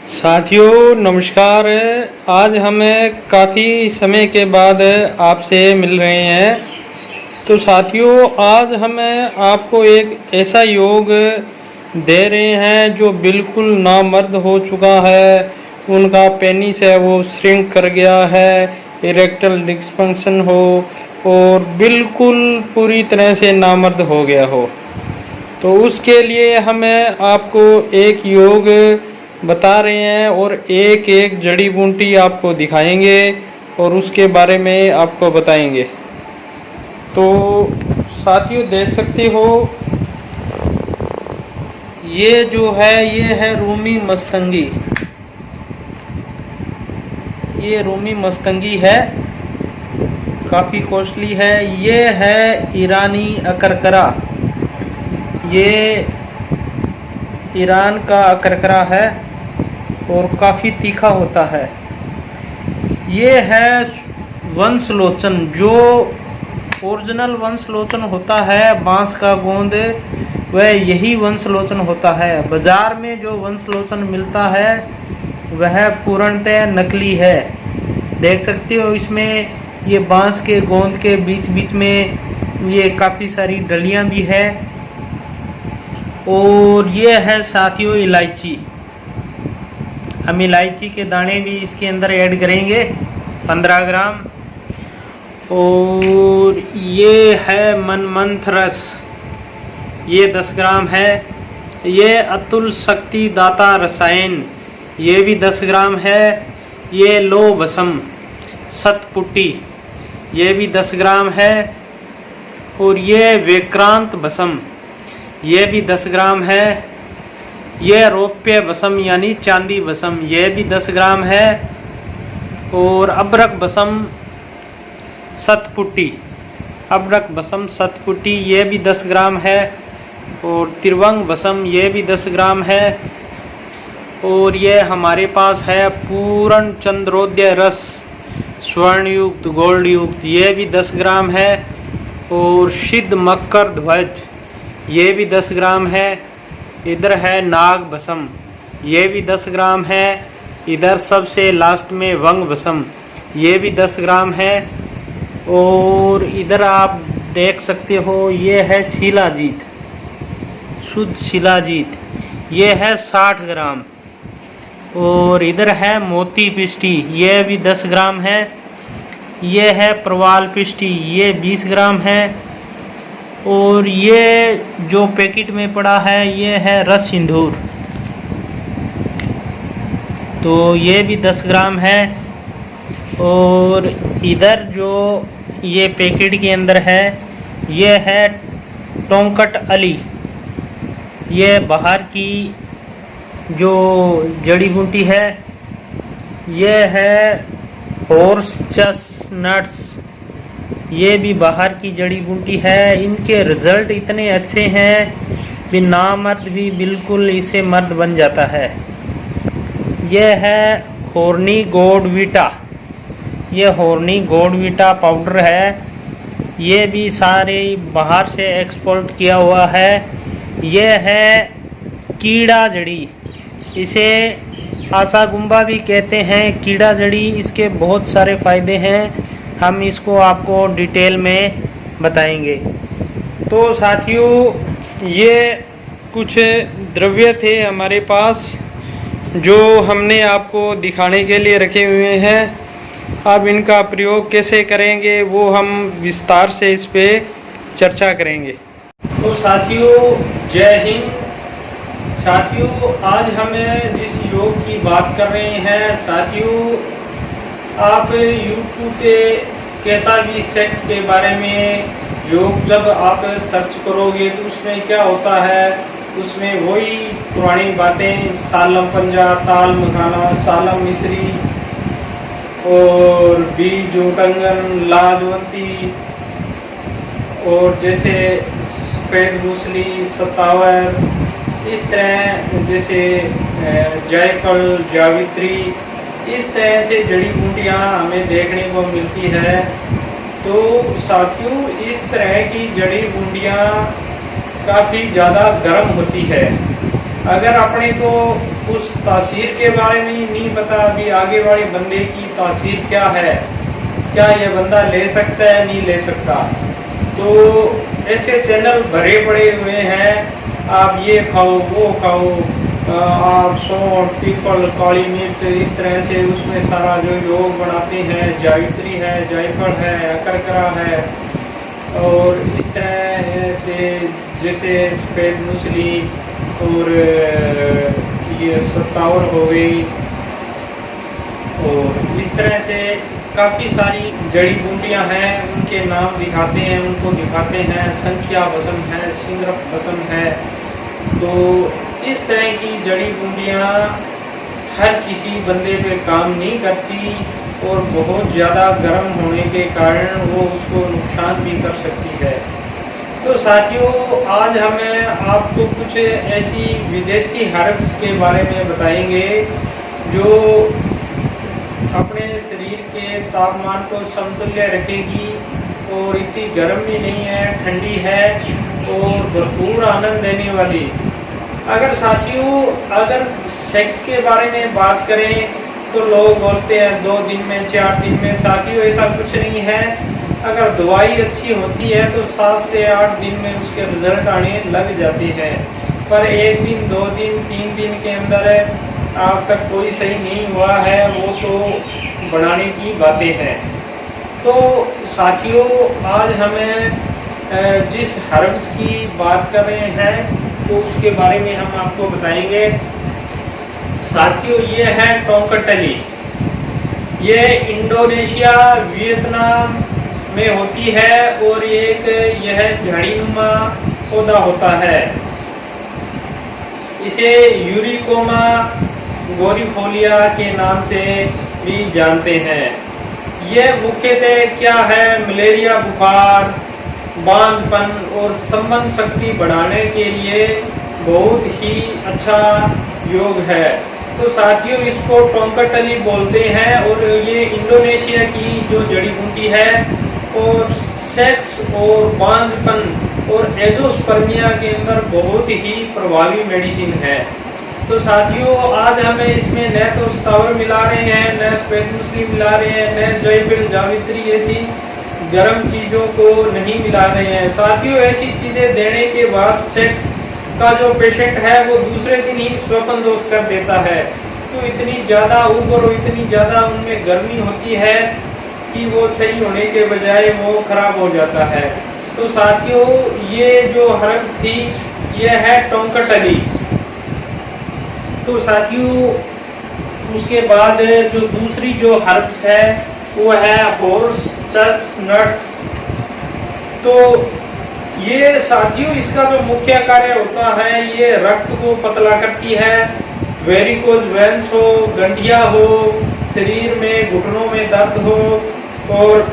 साथियों नमस्कार। आज हमें काफ़ी समय के बाद आपसे मिल रहे हैं। तो साथियों आज हमें आपको एक ऐसा योग दे रहे हैं जो बिल्कुल नामर्द हो चुका है, उनका पेनिस है वो श्रिंक कर गया है, इरेक्टल डिस्फंक्शन हो और बिल्कुल पूरी तरह से नामर्द हो गया हो। तो उसके लिए हमें आपको एक योग बता रहे हैं और एक एक जड़ी बूटी आपको दिखाएंगे और उसके बारे में आपको बताएंगे। तो साथियों देख सकते हो ये जो है ये है रूमी मस्तंगी। ये रूमी मस्तंगी है, काफ़ी कॉस्टली है। ये है ईरानी अकरकरा, ये ईरान का अकरकरा है और काफ़ी तीखा होता है। ये है वंशलोचन, जो ओरिजिनल वंशलोचन होता है बांस का गोंद, वह यही वंशलोचन होता है। बाज़ार में जो वंशलोचन मिलता है वह पूर्णतः नकली है। देख सकते हो इसमें ये बांस के गोंद के बीच बीच में ये काफ़ी सारी डलियां भी है। और ये है साथियों इलायची। हम इलायची के दाने भी इसके अंदर ऐड करेंगे 15 ग्राम। और ये है मनमंथ रस, ये 10 ग्राम है। ये अतुल शक्ति दाता रसायन, ये भी 10 ग्राम है। ये लो भस्म सतपुटी, ये भी 10 ग्राम है। और ये विक्रांत भस्म, ये भी 10 ग्राम है। ये रौप्य भस्म यानी चांदी भस्म, ये भी 10 ग्राम है। और अबरक भस्म सतपुटी, अबरक भस्म सतपुटी, ये भी 10 ग्राम है। और त्रिवंग भस्म, ये भी 10 ग्राम है। और ये हमारे पास है पूर्ण चंद्रोदय रस स्वर्ण युक्त गोल्ड युक्त, ये भी 10 ग्राम है। और सिद्ध मकर ध्वज, ये भी 10 ग्राम है। इधर है नाग भस्म, ये भी 10 ग्राम है। इधर सबसे लास्ट में वंग भस्म, ये भी 10 ग्राम है। और इधर आप देख सकते हो ये है शिलाजीत, शुद्ध शिलाजीत, ये है 60 ग्राम। और इधर है मोती पिष्टी, ये भी 10 ग्राम है। ये है प्रवाल पिष्टी, ये 20 ग्राम है। और ये जो पैकेट में पड़ा है ये है रस सिंदूर, तो ये भी 10 ग्राम है। और इधर जो ये पैकेट के अंदर है ये है टोंकट अली, ये बाहर की जो जड़ी बूटी है। ये है हॉर्स चेस्टनट्स, ये भी बाहर की जड़ी बूटी है। इनके रिजल्ट इतने अच्छे हैं कि नामर्द भी बिल्कुल इसे मर्द बन जाता है। यह है हॉर्नी गोडवीटा, ये हॉर्नी गोडवीटा पाउडर है। ये भी सारे बाहर से एक्सपोर्ट किया हुआ है। यह है कीड़ा जड़ी, इसे आसागुम्बा भी कहते हैं। कीड़ा जड़ी, इसके बहुत सारे फ़ायदे हैं, हम इसको आपको डिटेल में बताएंगे। तो साथियों ये कुछ द्रव्य थे हमारे पास जो हमने आपको दिखाने के लिए रखे हुए हैं। अब इनका प्रयोग कैसे करेंगे वो हम विस्तार से इस पे चर्चा करेंगे। तो साथियों जय हिंद। साथियों आज हमें जिस योग की बात कर रहे हैं, साथियों आप YouTube पे कैसा भी सेक्स के बारे में योग जब आप सर्च करोगे तो उसमें क्या होता है, उसमें वही पुरानी बातें, सालम पंजा, ताल मखाना, सालम मिश्री और बीज कंगन, लाजवंती और जैसे सफ़ेद मूसली, सतावर, इस तरह जैसे जायफल, जावित्री, इस तरह से जड़ी बूटियाँ हमें देखने को मिलती है। तो साथियों इस तरह की जड़ी बूटियाँ काफ़ी ज़्यादा गर्म होती है। अगर अपने को उस तासीर के बारे में नहीं पता अभी आगे वाले बंदे की तासीर क्या है, क्या ये बंदा ले सकता है नहीं ले सकता, तो ऐसे चैनल भरे पड़े हुए हैं, आप ये खाओ वो खाओ, आप सौंठ पीपल काली मिर्च इस तरह से उसमें सारा जो योग बनाते हैं, जावित्री है, जायफल है, अकरकरा है, और इस तरह से जैसे सफ़ेद मूसली और ये सत्तावर हो गई, और इस तरह से काफ़ी सारी जड़ी बूटियाँ हैं, उनके नाम दिखाते हैं, उनको दिखाते हैं, संख्या भस्म है, सिंगरफ भस्म है। तो इस तरह की जड़ी बूटियाँ हर किसी बंदे पे काम नहीं करती और बहुत ज़्यादा गर्म होने के कारण वो उसको नुकसान भी कर सकती है। तो साथियों, आज हमें आपको कुछ ऐसी विदेशी हर्ब्स के बारे में बताएंगे जो अपने शरीर के तापमान को समतुल्य रखेगी और इतनी गर्म भी नहीं है, ठंडी है और भरपूर आनंद देने वाली। अगर साथियों, अगर सेक्स के बारे में बात करें तो लोग बोलते हैं 2 दिन में 4 दिन में। साथियों, ऐसा कुछ नहीं है। अगर दवाई अच्छी होती है तो 7 से 8 दिन में उसके रिजल्ट आने लग जाते हैं, पर 1 दिन 2 दिन 3 दिन के अंदर आज तक कोई सही नहीं हुआ है, वो तो बढ़ाने की बातें हैं। तो साथियों, आज हमें जिस हर्ब्स की बात कर रहे हैं तो उसके बारे में हम आपको बताएंगे। साथियों, ये है टोंकटली। ये इंडोनेशिया वियतनाम में होती है और यह झाड़ीनुमा पौधा होता है। इसे यूरिकोमा गोरीफोलिया के नाम से भी जानते हैं। यह मुख्यतः क्या है, मलेरिया, बुखार, बांझपन और स्तंभन शक्ति बढ़ाने के लिए बहुत ही अच्छा योग है। तो साथियों, इसको टोंकटली बोलते हैं और ये इंडोनेशिया की जो जड़ी बूटी है और सेक्स और बांझपन और एजोस्पर्मिया के अंदर बहुत ही प्रभावी मेडिसिन है। तो साथियों, आज हमें इसमें न तो सतावर मिला रहे हैं, न सफ़ेद मूसली मिला रहे हैं, न जायफल जावित्री ऐसी गर्म चीज़ों को नहीं मिला रहे हैं। साथियों, ऐसी चीज़ें देने के बाद सेक्स का जो पेशेंट है वो दूसरे दिन ही स्वप्न दोष कर देता है। तो इतनी ज़्यादा उम्र और इतनी ज़्यादा उनमें गर्मी होती है कि वो सही होने के बजाय वो खराब हो जाता है। तो साथियों, ये जो हर्ब्स थी ये है टोंकटली। तो साथियों, उसके बाद जो दूसरी जो हर्ब्स है वो है हॉर्स चेस्टनट्स। तो ये साथियों, इसका जो मुख्य कार्य होता है, ये रक्त को पतला करती है। वेरिकोज वेन्स हो, गंठिया हो, शरीर में घुटनों में दर्द हो और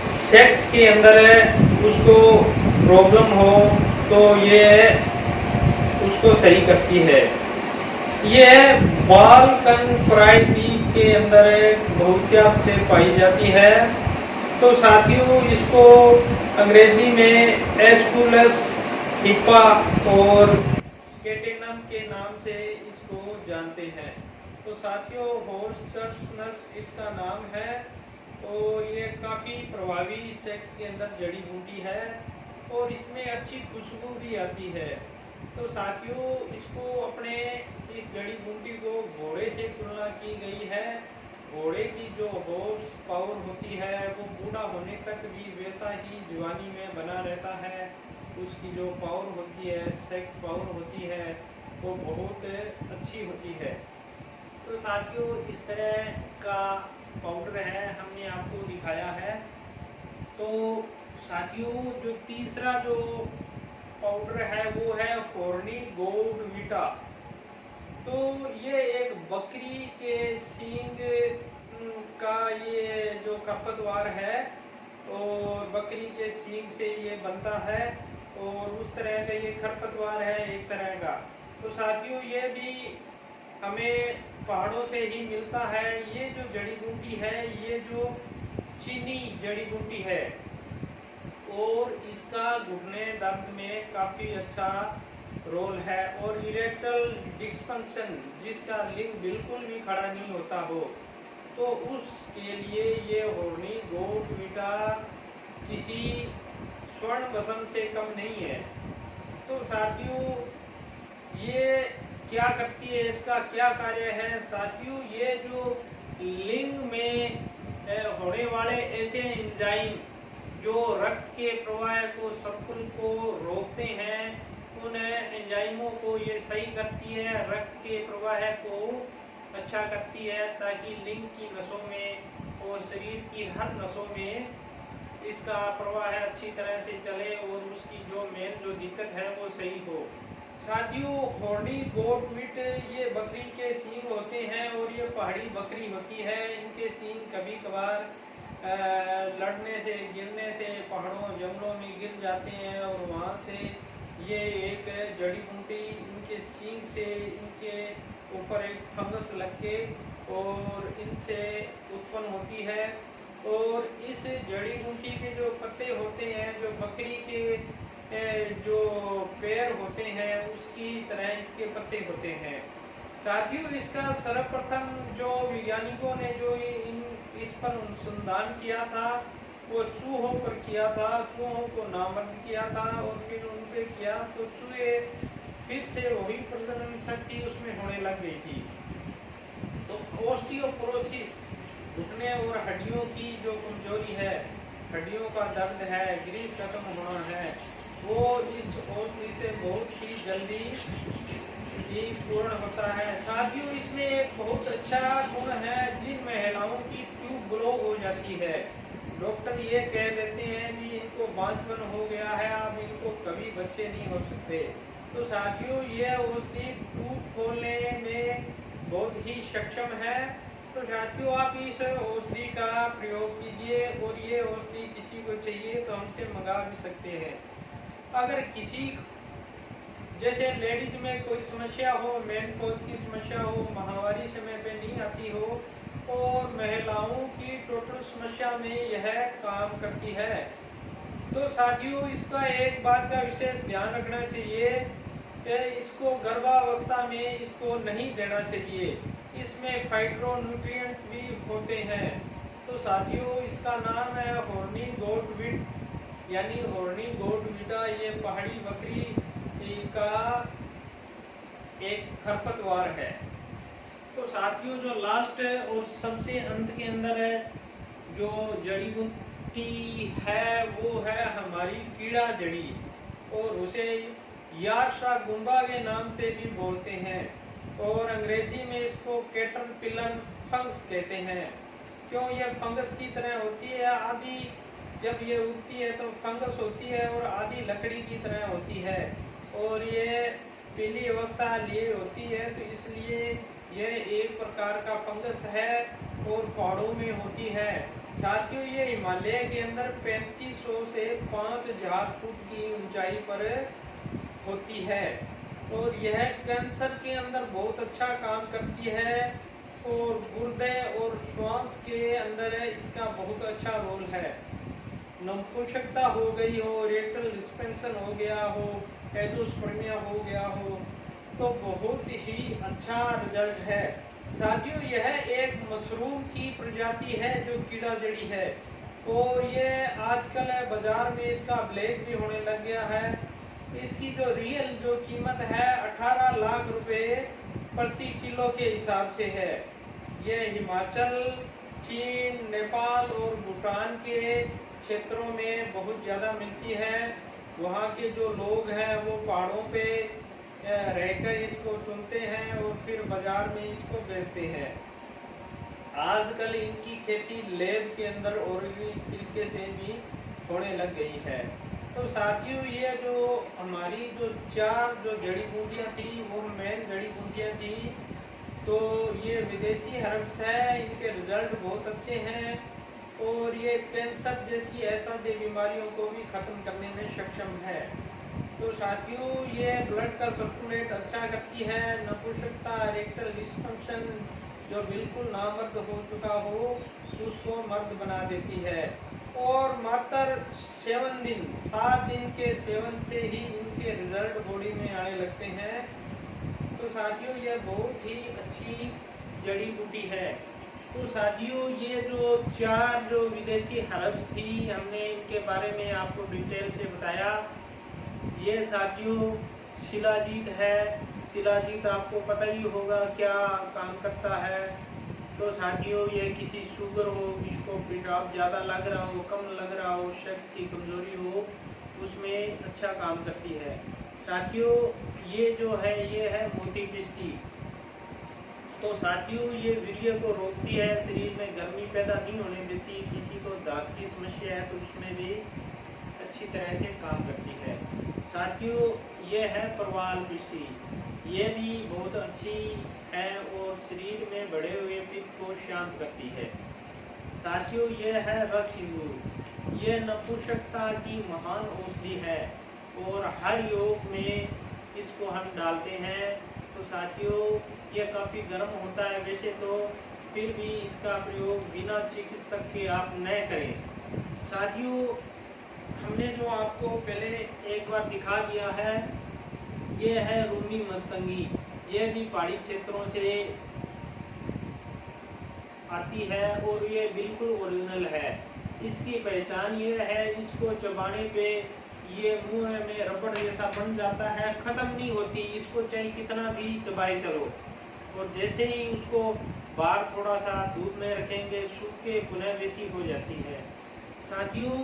सेक्स के अंदर उसको प्रॉब्लम हो तो ये उसको सही करती है। यह बालकन द्वीप के अंदर बहुतायत से पाई जाती है। तो साथियों, इसको अंग्रेजी में एस्कुलस हिप्पा और स्केटेनम के नाम से इसको जानते हैं। तो साथियों, हॉर्स चेस्टनट इसका नाम है। तो ये काफ़ी प्रभावी सेक्स के अंदर जड़ी बूटी है और इसमें अच्छी खुशबू भी आती है। तो साथियों, इसको अपने इस जड़ी बूटी को घोड़े से तुलना की गई है। घोड़े की जो हॉर्स पावर होती है वो बूढ़ा होने तक भी वैसा ही जवानी में बना रहता है। उसकी जो पावर होती है, सेक्स पावर होती है, वो बहुत अच्छी होती है। तो साथियों, इस तरह का पाउडर है, हमने आपको दिखाया है। तो साथियों, जो तीसरा जो पाउडर है वो है हॉर्नी गोल्ड वीटा। तो ये एक बकरी के सींग का ये जो खरपतवार है और बकरी के सींग से ये बनता है और उस तरह का ये खरपतवार है एक तरह का। तो साथियों, ये भी हमें पहाड़ों से ही मिलता है। ये जो जड़ी बूटी है, ये जो चीनी जड़ी बूटी है और इसका घुटने दर्द में काफ़ी अच्छा रोल है। और इरेक्टल डिस्फंक्शन, जिसका लिंग बिल्कुल भी खड़ा नहीं होता हो, तो उसके लिए ये हॉर्नी गोट वीटा किसी स्वर्ण वसन से कम नहीं है। तो साथियों, ये क्या करती है, इसका क्या कार्य है साथियों? ये जो लिंग में होने वाले ऐसे एंजाइम जो रक्त के प्रवाह को, सर्कुल को रोकते हैं, उन एंजाइमों को ये सही करती है, रक्त के प्रवाह को अच्छा करती है, ताकि लिंग की नसों में और शरीर की हर नसों में इसका प्रवाह अच्छी तरह से चले और उसकी जो मेन जो दिक्कत है वो सही हो। साथियों, हॉर्नी गोट मीट ये बकरी के सींग होते हैं और ये पहाड़ी बकरी होती है। इनके सींग कभी कभार लड़ने से, गिरने से पहाड़ों जंगलों में गिर जाते हैं और वहाँ से ये एक जड़ी बूटी इनके सींग से, इनके ऊपर एक फंगस लग के और इनसे उत्पन्न होती है। और इस जड़ी बूटी के जो पत्ते होते हैं, जो बकरी के जो पैर होते हैं उसकी तरह इसके पत्ते होते हैं। साथियों, इसका सर्वप्रथम जो वैज्ञानिकों ने जो इस पर अनुसंधान किया था वो चूहों पर किया था, चूहों को नामर्द किया था और फिर उन पे किया तो चूहे फिर से वही प्रजनन शक्ति उसमें होने लग गई थी। तो ऑस्टियोपोरोसिस, घुटने और हड्डियों की जो कमजोरी है, हड्डियों का दर्द है, ग्रीस खत्म होना है, वो इस औषधि से बहुत ही जल्दी ही पूर्ण होता है। साथियों, इसमें एक बहुत अच्छा गुण है, जिन महिलाओं की ट्यूब ब्लॉक हो जाती है, डॉक्टर ये कह देते हैं कि इनको बांझपन हो गया है, अब इनको कभी बच्चे नहीं हो सकते। तो साथियों, ये औषधि ट्यूब खोलने में बहुत ही सक्षम है। तो साथियों, आप इस औषधि का प्रयोग कीजिए और ये औषधि किसी को चाहिए तो हमसे मंगा भी सकते हैं। अगर किसी जैसे लेडीज में कोई समस्या हो, मेनपोज की समस्या हो, माहवारी समय पे नहीं आती हो, और महिलाओं की टोटल समस्या में यह काम करती है। तो साथियों, इसका एक बात का विशेष ध्यान रखना चाहिए कि इसको गर्भावस्था में इसको नहीं देना चाहिए, इसमें फाइटोन्यूट्रिएंट भी होते हैं। तो साथियों, इसका नाम है हॉर्नी गोट वीट, यानी हॉर्नी गोट वीटा। ये पहाड़ी बकरी का एक खरपतवार है। तो साथियों, जो लास्ट और सबसे अंत के अंदर है जो जड़ी बूटी है, वो है हमारी कीड़ा जड़ी, और उसे यार्शा गुम्बा के नाम से भी बोलते हैं, और अंग्रेजी में इसको कैटरपिलर फंगस कहते हैं। क्यों? ये फंगस की तरह होती है, आधी जब ये उगती है तो फंगस होती है और आधी लकड़ी की तरह होती है, और ये पीली अवस्था लिए होती है, तो इसलिए यह एक प्रकार का फंगस है और पहाड़ों में होती है। साथियों, ये हिमालय के अंदर 3500 से 5000 फुट की ऊंचाई पर होती है, और यह कैंसर के अंदर बहुत अच्छा काम करती है, और गुर्दे और श्वास के अंदर इसका बहुत अच्छा रोल है। नपुंसकता हो गई हो, रेक्टल डिस्फंक्शन हो गया हो, एजोस्पर्मिया हो गया हो, तो बहुत ही अच्छा रिजल्ट है। साथियों, यह एक मशरूम की प्रजाति है जो कीड़ा जड़ी है, और ये आजकल बाजार में इसका ब्लैक भी होने लग गया है। इसकी जो रियल जो कीमत है 18 लाख रुपए प्रति किलो के हिसाब से है। यह हिमाचल, चीन, नेपाल और भूटान के क्षेत्रों में बहुत ज़्यादा मिलती है। वहाँ के जो लोग हैं वो पहाड़ों पे रहकर इसको चुनते हैं और फिर बाजार में इसको बेचते हैं। आजकल इनकी खेती लैब के अंदर ऑर्गेनिक तरीके से भी होने लग गई है। तो साथियों, ये जो हमारी जो 4 जो जड़ी बूटियाँ थी, वो मेन जड़ी बूटियाँ थी, तो ये विदेशी हर्ब्स है, इनके रिजल्ट बहुत अच्छे हैं, और ये कैंसर जैसी ऐसी बीमारियों को भी ख़त्म करने में सक्षम है। तो साथियों, ये ब्लड का सर्कुलेट अच्छा करती है। नपुंसकता, रेक्टल डिस्फंक्शन जो बिल्कुल नामर्द हो चुका हो उसको मर्द बना देती है। और मात्र 7 दिन के सेवन से ही इनके रिजल्ट बॉडी में आने लगते हैं। तो साथियों ये बहुत ही अच्छी जड़ी बूटी है। तो साथियों ये जो 4 जो विदेशी हर्ब्स थी हमने इनके बारे में आपको डिटेल से बताया। ये साथियों शिलाजीत है। शिलाजीत आपको पता ही होगा क्या काम करता है। तो साथियों ये किसी शुगर हो, जिसको पेशाब ज़्यादा लग रहा हो, कम लग रहा हो, सेक्स की कमज़ोरी हो, उसमें अच्छा काम करती है। साथियों ये जो है ये है मोती पिष्टी। तो साथियों ये वीर्य को रोकती है, शरीर में गर्मी पैदा नहीं होने देती। किसी को दांत की समस्या है तो उसमें भी अच्छी तरह से काम करती है। साथियों ये है परवाल पिष्टी, ये भी बहुत अच्छी है और शरीर में बढ़े हुए पित्त को शांत करती है। साथियों ये है रस सिंदूर, ये नपुंसकता की महान औषधि है और हर योग में इसको हम डालते हैं। तो साथियों ये काफ़ी गर्म होता है वैसे तो, फिर भी इसका प्रयोग बिना चिकित्सक के आप न करें। साथियों हमने जो आपको पहले एक बार दिखा दिया है, ये है रूमी मस्तंगी। ये भी पहाड़ी क्षेत्रों से आती है और ये बिल्कुल ओरिजिनल है। इसकी पहचान ये है, इसको चबाने पे ये मुंह में रबड़ जैसा बन जाता है, ख़त्म नहीं होती। इसको चाहे कितना भी चबाए चलो, और जैसे ही उसको बाहर थोड़ा सा धूप में रखेंगे सूख के पुनः वैसी हो जाती है। साथियों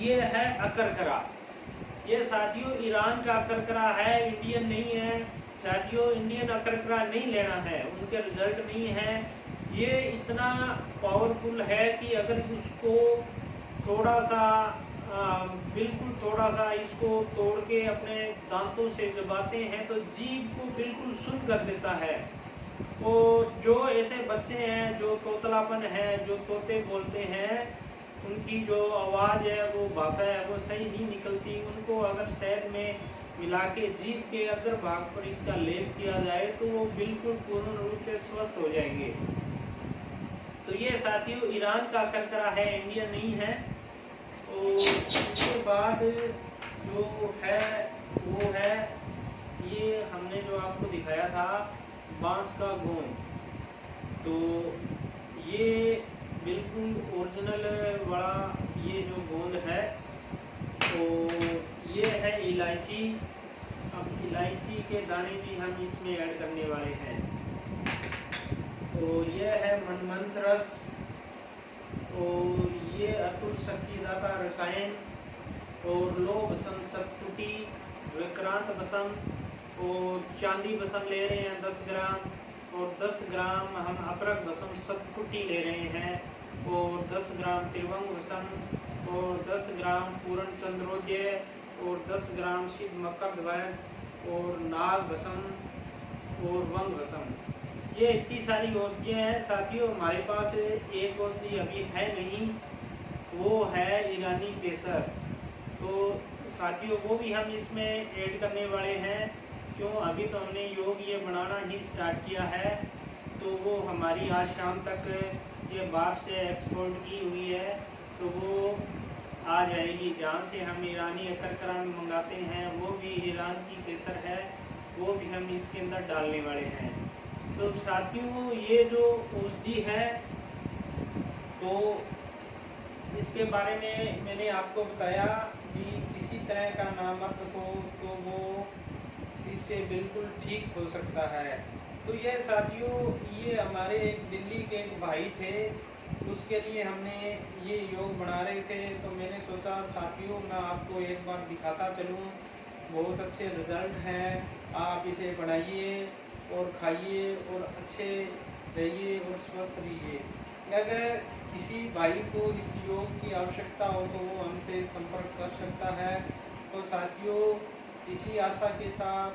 ये है अकरकरा। ये साथियों ईरान का अकरकरा है, इंडियन नहीं है। साथियों इंडियन अकरकरा नहीं लेना है, उनके रिजल्ट नहीं है। ये इतना पावरफुल है कि अगर उसको थोड़ा सा बिल्कुल थोड़ा सा इसको तोड़ के अपने दांतों से चबाते हैं तो जीभ को बिल्कुल सुन्न कर देता है। और जो ऐसे बच्चे हैं जो तोतलापन है, जो तोते बोलते हैं, उनकी जो आवाज़ है, वो भाषा है, वो सही नहीं निकलती, उनको अगर शहद में मिला के जीभ के अग्र भाग पर इसका लेप किया जाए तो वो बिल्कुल पूर्ण रूप से स्वस्थ हो जाएंगे। तो ये साथियों ईरान का अकरकरा है, इंडिया नहीं है। और इसके बाद जो है वो है ये हमने जो आपको दिखाया था बांस का गोंद। तो ये बिल्कुल ओरिजिनल वाला ये जो गोंद है। तो ये है इलायची। अब इलायची के दाने भी हम इसमें ऐड करने वाले हैं। तो ये है मनमंथ रस, और ये अतुल शक्तिदाता रसायन, और लो बसम सतपुटी, विक्रांत बसम और चांदी बसम ले रहे हैं 10 ग्राम, और 10 ग्राम हम अपरक बसम सतपुटी ले रहे हैं, और 10 ग्राम त्रिवंग बसम, और 10 ग्राम पूर्ण चंद्रोदय, और 10 ग्राम शिव मकर ध्वज, और नाग बसम और वंग बसम। ये इतनी सारी औषधियाँ हैं। साथियों हमारे पास एक औषधि अभी है नहीं, वो है ईरानी केसर। तो साथियों वो भी हम इसमें ऐड करने वाले हैं। क्यों, अभी तो हमने योग ये बनाना ही स्टार्ट किया है। तो वो हमारी आज शाम तक ये बाहर से एक्सपोर्ट की हुई है, तो वो आ जाएगी। जहाँ से हम ईरानी अकरकरा मंगाते हैं वो भी ईरान की केसर है, वो भी हम इसके अंदर डालने वाले हैं। तो साथियों ये जो औषधि है तो इसके बारे में मैंने आपको बताया कि किसी तरह का नामर्द हो तो वो इससे बिल्कुल ठीक हो सकता है। तो ये साथियों ये हमारे दिल्ली के एक भाई थे, उसके लिए हमने ये योग बना रहे थे। तो मैंने सोचा साथियों मैं आपको एक बार दिखाता चलूँ। बहुत अच्छे रिजल्ट हैं, आप इसे बनाइए और खाइए और अच्छे रहिए और स्वस्थ रहिए। अगर किसी भाई को इस योग की आवश्यकता हो तो वो हमसे संपर्क कर सकता है। तो साथियों इसी आशा के साथ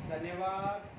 धन्यवाद।